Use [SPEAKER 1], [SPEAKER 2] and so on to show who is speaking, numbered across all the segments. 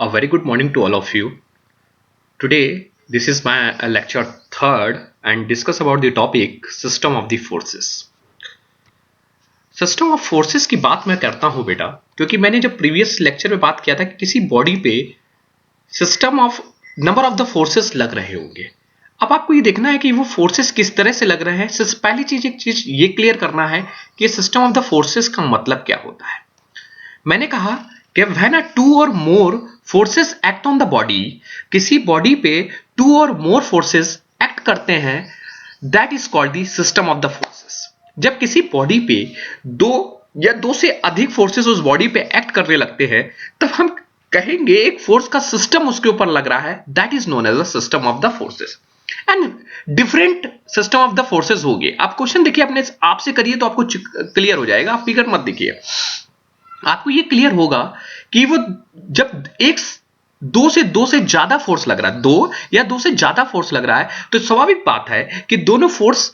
[SPEAKER 1] A very good morning to all of you. Today, this is my lecture third and discuss about the topic system of the forces. System of forces की बात मैं करता हूं बेटा, क्योंकि मैंने जब प्रीवियस लेक्चर में बात किया था कि किसी बॉडी पे system of number of the forces लग रहे होंगे। अब आपको ये देखना है कि वो फोर्सेस किस तरह से लग रहे हैं। पहली चीज एक चीज ये क्लियर करना है कि सिस्टम ऑफ द फोर्सेस का मतलब क्या होता है। मैंने कहा कि व्हेन अ टू और more forces act on the body, किसी बॉडी पे टू और मोर फोर्सेस एक्ट करते हैं, that is called the system of the forces. जब किसी बॉडी पे दो या दो से अधिक फोर्सेस उस बॉडी पे एक्ट करने लगते हैं, तब हम कहेंगे एक फोर्स का सिस्टम उसके ऊपर लग रहा है, that is known as the system of the forces. And different system of the forces हो गए। आप क्वेश्चन देखिए, अपने आपसे करिए तो आपको क्लियर हो जाएगा। आप फिगर मत देखिए, आपको ये क्लियर होगा कि वो जब दो से ज्यादा फोर्स लग रहा है, दो या दो से ज्यादा फोर्स लग रहा है, तो स्वाभाविक बात है कि दोनों फोर्स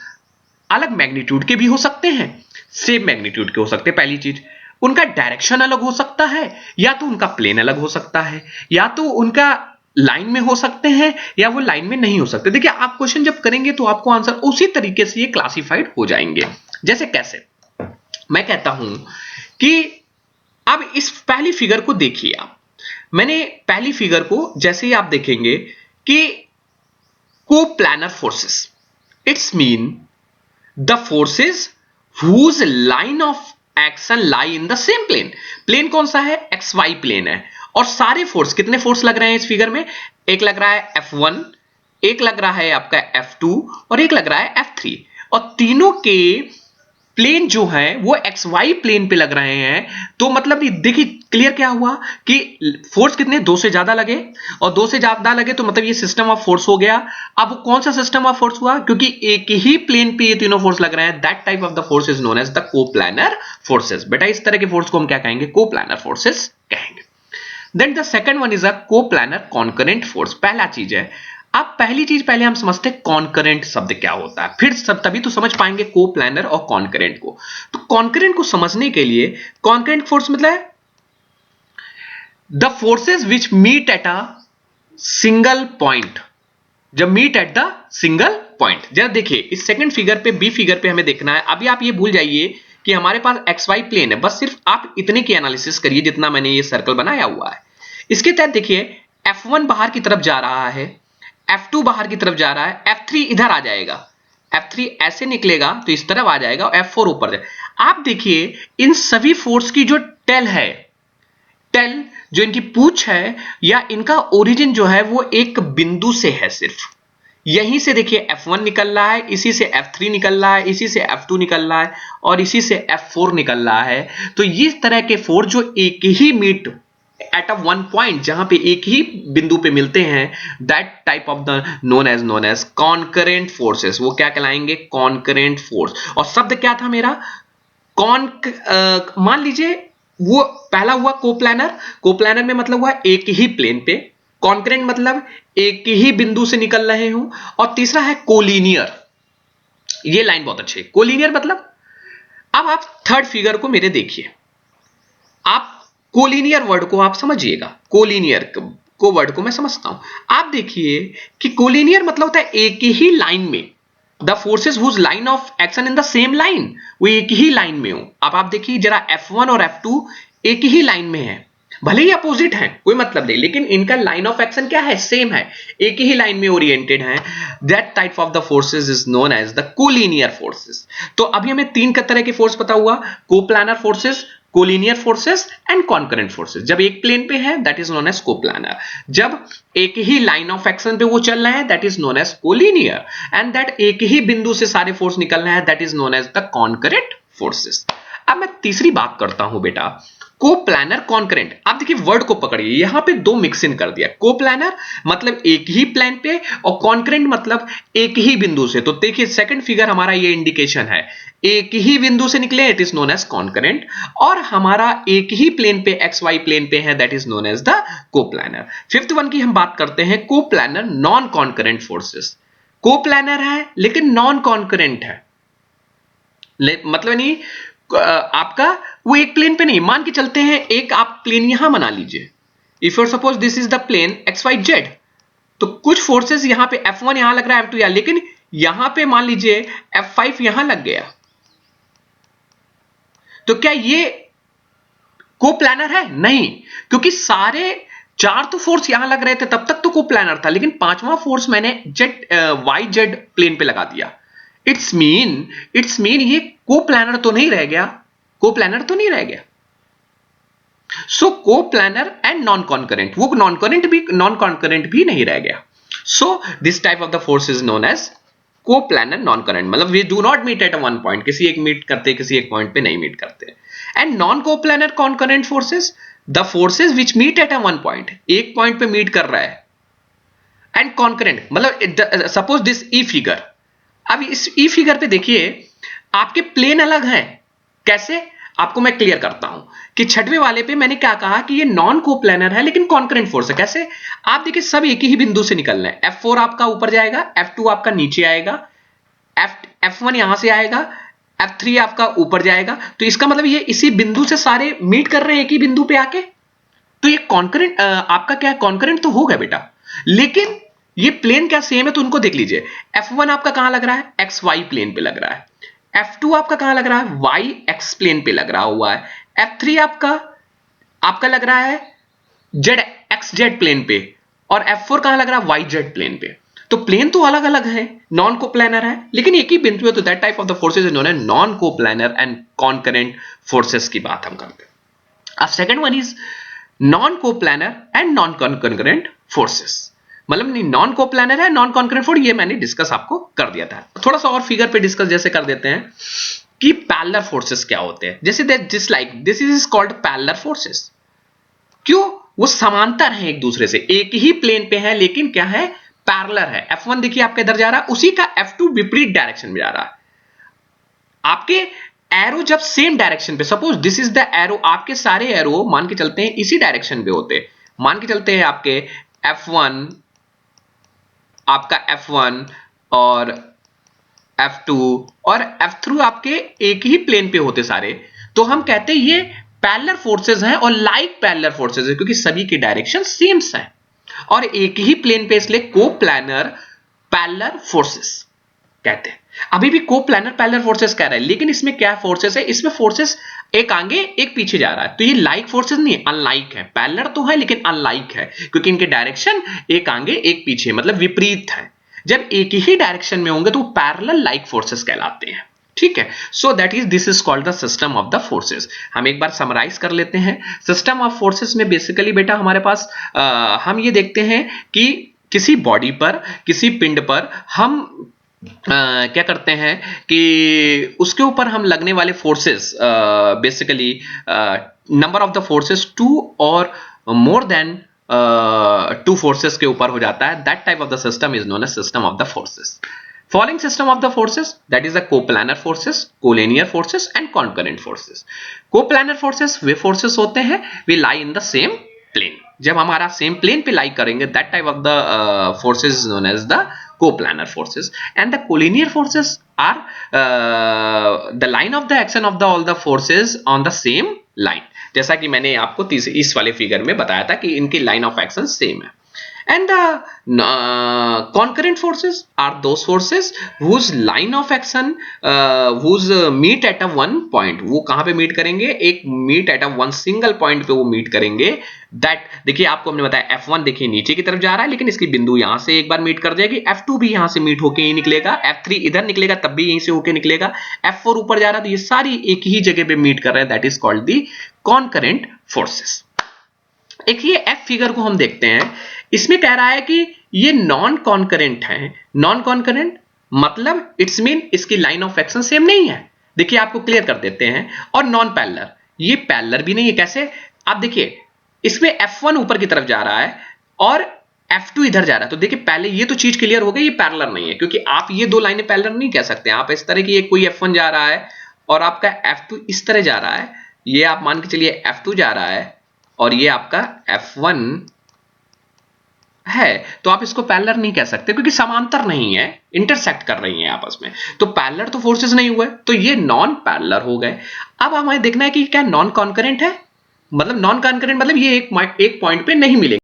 [SPEAKER 1] अलग मैग्नीट्यूड के भी हो सकते हैं, सेम मैग्नीट्यूड के हो सकते हैं। पहली चीज, उनका डायरेक्शन अलग हो सकता है, या तो उनका प्लेन अलग हो सकता है, या तो उनका लाइन में हो सकते हैं, या वो लाइन में नहीं हो सकते। देखिए, आप क्वेश्चन जब करेंगे तो आपको आंसर उसी तरीके से ये क्लासिफाइड हो जाएंगे। जैसे कैसे, मैं कहता हूं कि अब इस पहली फिगर को देखिए आप। मैंने पहली फिगर को जैसे ही आप देखेंगे कि coplanar forces, it's mean the forces whose line of action lie in the same plane. Plane कौन सा है? एक्स वाई प्लेन है। और सारे फोर्स, कितने फोर्स लग रहे हैं इस फिगर में? एक लग रहा है F1, एक लग रहा है आपका F2 और एक लग रहा है F3। और तीनों के प्लेन जो है वो एक्स वाई प्लेन पे लग रहे हैं। तो मतलब देखिए क्लियर क्या हुआ कि फोर्स कितने, दो से ज्यादा लगे, और दो से ज्यादा लगे तो मतलब ये सिस्टम ऑफ फोर्स हो गया। अब कौन सा सिस्टम ऑफ फोर्स हुआ? क्योंकि एक ही प्लेन पे ये तीनों फोर्स लग रहे हैं, that type of the force is known as the coplanar forces. बेटा, इस तरह के फोर्स को हम क्या कहेंगे? कोप्लानर फोर्सेस कहेंगे। Then the second one is a coplanar concurrent force. पहला चीज है, अब पहली चीज पहले हम समझते हैं कॉन्करेंट शब्द क्या होता है, फिर सब तभी तो समझ पाएंगे कोप्लानर और कॉन्करेंट को। तो कॉन्करेंट को समझने के लिए, कॉन्करेंट फोर्स मतलब है the forces which meet at a single point. जब meet at the single point, जरा देखिए इस सेकंड फिगर पे, बी फिगर पे हमें देखना है। अभी आप ये भूल जाइए कि हमारे पास एक्स वाई प्लेन है, बस सिर्फ आप इतने की एनालिसिस करिए जितना मैंने ये सर्कल बनाया हुआ है। इसके तहत देखिए F1 बाहर की तरफ जा रहा है, F2 बाहर की तरफ जा रहा है, F3 इधर आ जाएगा, F3 ऐसे निकलेगा तो इस तरफ आ जाएगा, और F4 ऊपर जाएगा। आप देखिए इन सभी फोर्स की जो टेल है, टेल जो इनकी पूंछ है या इनका ओरिजिन जो है वो एक बिंदु से है। सिर्फ यहीं से देखिए F1 निकल रहा है, इसी से F3 निकल रहा है, इसी से F2 निकल रहा है, और इसी से F4 निकल रहा है। तो इस तरह के फोर्स जो एक ही meet at a one point, जहां पे एक ही बिंदु पे मिलते हैं, that type of the known as concurrent forces. वो क्या कहलाएंगे? Concurrent force. और शब्द क्या था मेरा? मान लीजिए वो पहला हुआ कोप्लानर, कोप्लानर में मतलब हुआ एक ही प्लेन पे, कॉन्करेंट मतलब एक ही बिंदु से निकल रहे हो, और तीसरा है कोलिनियर। ये लाइन बहुत अच्छी है, कोलिनियर मतलब। अब आप थर्ड फिगर को मेरे देखिए, आप कोलिनियर वर्ड को आप समझिएगा, कोलिनियर को वर्ड को मैं समझता हूं। आप देखिए कि कोलिनियर मतलब होता है एक ही लाइन में, the forces whose line of action in the same line, वो एक ही लाइन में हो। अब आप देखिए जरा F1 और F2 एक ही लाइन में है, भले ही अपोजिट हैं, कोई मतलब नहीं, लेकिन इनका लाइन ऑफ एक्शन क्या है? सेम है, एक ही लाइन में ओरिएंटेड है। That type of the forces is known as the collinear forces. तो अभी हमें तीन तरह के फोर्स पता हुआ, coplanar forces, collinear forces and concurrent forces. जब एक प्लेन पे है that is known as coplanar, जब एक ही लाइन ऑफ एक्शन पे वो चल रहे हैं that is known as collinear, and that एक ही बिंदु से सारे फोर्स निकल रहे हैं that is known as the concurrent forces. अब मैं तीसरी बात करता हूं बेटा, कोप्लानर कॉन्करेंट। आप देखिए वर्ड को पकड़िए, यहां पे दो मिक्स इन कर दिया। कोप्लानर मतलब एक ही प्लेन पे, और कॉन्करेंट मतलब एक ही बिंदु से। तो देखिए सेकंड फिगर हमारा ये इंडिकेशन है, एक ही बिंदु से निकले it is known as concurrent, और हमारा एक ही प्लेन पे एक्स वाई प्लेन पे है that is known as the coplanar. Fifth one की हम बात करते हैं coplanar non concurrent forces. Coplanar है लेकिन नॉन कॉन्करेंट है, मतलब नहीं आपका वो एक प्लेन पे नहीं। मान के चलते हैं एक आप प्लेन यहां बना लीजिए, if you suppose this is the plane X Y Z, तो कुछ फोर्सेस यहां पे F1 यहां लग रहा है, F2 यहां, लेकिन यहां पे मान लीजिए F5 यहां लग गया, तो क्या ये कोप्लानर है? नहीं, क्योंकि सारे चार तो फोर्स यहां लग रहे थे, तब तक तो कोप्लानर था, लेकिन पांचवा फोर्स मैंने जेड वाई जेड प्लेन पे लगा दिया। इट्स मीन ये कोप्लानर तो नहीं रह गया, कोप्लानर तो नहीं रह गया। So coplanar and non concurrent, वो नॉन कॉन्करेंट भी नहीं रह गया। So this type of the force is known as coplanar non current, मतलब we do not meet at one point, किसी एक मीट करते, किसी एक पॉइंट पे नहीं मीट करते। And non coplanar concurrent forces, the forces which meet at a one point, एक पॉइंट पे मीट कर रहा है। एंड कॉन्करेंट मतलब सपोज दिस ई फिगर, अब इस ई फिगर पे देखिए आपके प्लेन अलग हैं। कैसे? आपको मैं क्लियर करता हूं कि छठवें वाले पे मैंने क्या कहा कि ये नॉन कोप्लानर है लेकिन कॉन्करेंट फोर्स है। कैसे? आप देखिए सब एक ही बिंदु से निकलना है। F4 आपका ऊपर जाएगा, F2 आपका नीचे आएगा, F1 यहां से आएगा, F3 आपका ऊपर जाएगा। तो इसका मतलब ये इसी बिंदु से सारे मीट कर रहे हैं एक ही बिंदु पे आके, तो ये कॉन्करेंट आपका क्या है, कॉन्करेंट तो होगा बेटा। लेकिन ये प्लेन क्या सेम है, तो उनको देख लीजिए। F1 आपका कहां लग रहा है? एक्स वाई प्लेन पे लग रहा है। F2 आपका कहां लग रहा है? वाई एक्स प्लेन पे लग रहा हुआ है। F3 आपका लग रहा है जेड एक्स जेड प्लेन पे, और F4 कहां लग रहा है? वाई जेड प्लेन पे। तो प्लेन तो अलग अलग है, नॉन कोप्लानर है, लेकिन एक ही बिंदु है। तो that type of the forces known है non coplanar and concurrent forces की बात हम करते हैं। अब second one is non coplanar and non concurrent forces, मतलब नॉन कोप्लानर है, नॉन कॉन्करेंट फोर्स, ये मैंने डिस्कस आपको कर दिया था। थोड़ा सा और फिगर पे डिस्कस जैसे कर देते हैं कि पैरेलल फोर्सेस क्या होते हैं। जैसे this is called parallel forces. क्यों? वो समांतर हैं एक दूसरे से, एक ही प्लेन पे है, लेकिन क्या है, पैरेलल है। F1 देखिए आपका इधर जा रहा है, उसी का F2 विपरीत डायरेक्शन में जा रहा है। आपके एरो जब सेम डायरेक्शन पे, suppose this is the arrow, आपके सारे एरो मान के चलते हैं इसी डायरेक्शन पे होते हैं। मान के चलते हैं आपके F1, आपका F1 और F2 और F3 आपके एक ही प्लेन पे होते सारे, तो हम कहते हैं ये पैरेलल फोर्सेस हैं और लाइक पैरेलल फोर्सेस है, क्योंकि सभी की डायरेक्शन सेम है और एक ही प्लेन पे, इसलिए कोप्लानर पैरेलल फोर्सेस कहते हैं। अभी भी कोप्लानर पैरेलल फोर्सेस कह रहे हैं, लेकिन इसमें क्या फोर्सेस है, इसमें फोर्सेस एक आगे एक पीछे जा रहा है। तो ये लाइक फोर्सेस नहीं है, अनलाइक है। पैरेलल तो है लेकिन अनलाइक है, क्योंकि इनके डायरेक्शन एक आगे एक पीछे, मतलब विपरीत है। जब एक ही डायरेक्शन में होंगे तो पैरेलल लाइक फोर्सेस कहलाते हैं। ठीक है, so that is this is called the system of the forces. हम एक बार समराइज कर लेते हैं। सिस्टम ऑफ फोर्सेस में बेसिकली बेटा हमारे पास हम ये देखते हैं कि किसी बॉडी पर, किसी पिंड पर हम क्या करते हैं कि उसके ऊपर हम लगने वाले forces, basically number of the forces two और मोर देन टू फोर्सेस के ऊपर हो जाता है। That type of the system is known as system of the forces. Following system of the forces, that is the coplanar forces, collinear forces and concurrent forces. Coplanar forces way forces होते हैं, we lie in the same plane. जब हमारा same plane पे lie करेंगे, that type of the forces is known as the coplanar forces. And the collinear forces are the line of the action of the all the forces on the same line. जैसा कि मैंने आपको इस वाले figure में बताया था कि इनकी लाइन ऑफ एक्शन सेम है। And the concurrent forces are those forces whose line of action whose meet at a one point, वो कहां पे मीट करेंगे, एक meet at a one single point पे वो मीट करेंगे। दैट देखिए आपको हमने बताया F1 देखिए नीचे की तरफ जा रहा है, लेकिन इसकी बिंदु यहां से एक बार मीट कर जाएगी। F2 भी यहां से मीट होके ही निकलेगा, F3 इधर निकलेगा तब भी यहीं से होके निकलेगा, F4 ऊपर जा रहा है, तो ये सारी एक ही जगह पे मीट कर रहे हैं। That is called the concurrent forces. एक ये F फिगर को हम देखते हैं, इसमें कह रहा है कि ये नॉन कॉन्करेंट है। नॉन कॉन्करेंट मतलब इट्स मीन इसकी लाइन ऑफ एक्शन सेम नहीं है। देखिए आपको क्लियर कर देते हैं। और नॉन पैरेलल, ये पैरेलल भी नहीं है। कैसे? आप देखिए इसमें F1 ऊपर की तरफ जा रहा है और F2 इधर जा रहा है, तो देखिए पहले ये तो चीज क्लियर हो गई, ये पैरेलल नहीं है, क्योंकि आप ये दो लाइनें पैरेलल नहीं कह सकते। आप इस तरह की, एक कोई F1 जा रहा है और आपका F2 इस तरह जा रहा है, ये आप मान के चलिए F2 जा रहा है और ये आपका F1 है, तो आप इसको पैरेलल नहीं कह सकते, क्योंकि समांतर नहीं है, इंटरसेक्ट कर रही हैं आपस में। तो पैरेलल तो फोर्सेस नहीं हुए, तो ये नॉन पैरेलल हो गए। अब हमें देखना है कि क्या नॉन कॉन्करेंट है। मतलब नॉन कॉन्करेंट मतलब ये एक पॉइंट पे नहीं मिलेंगे।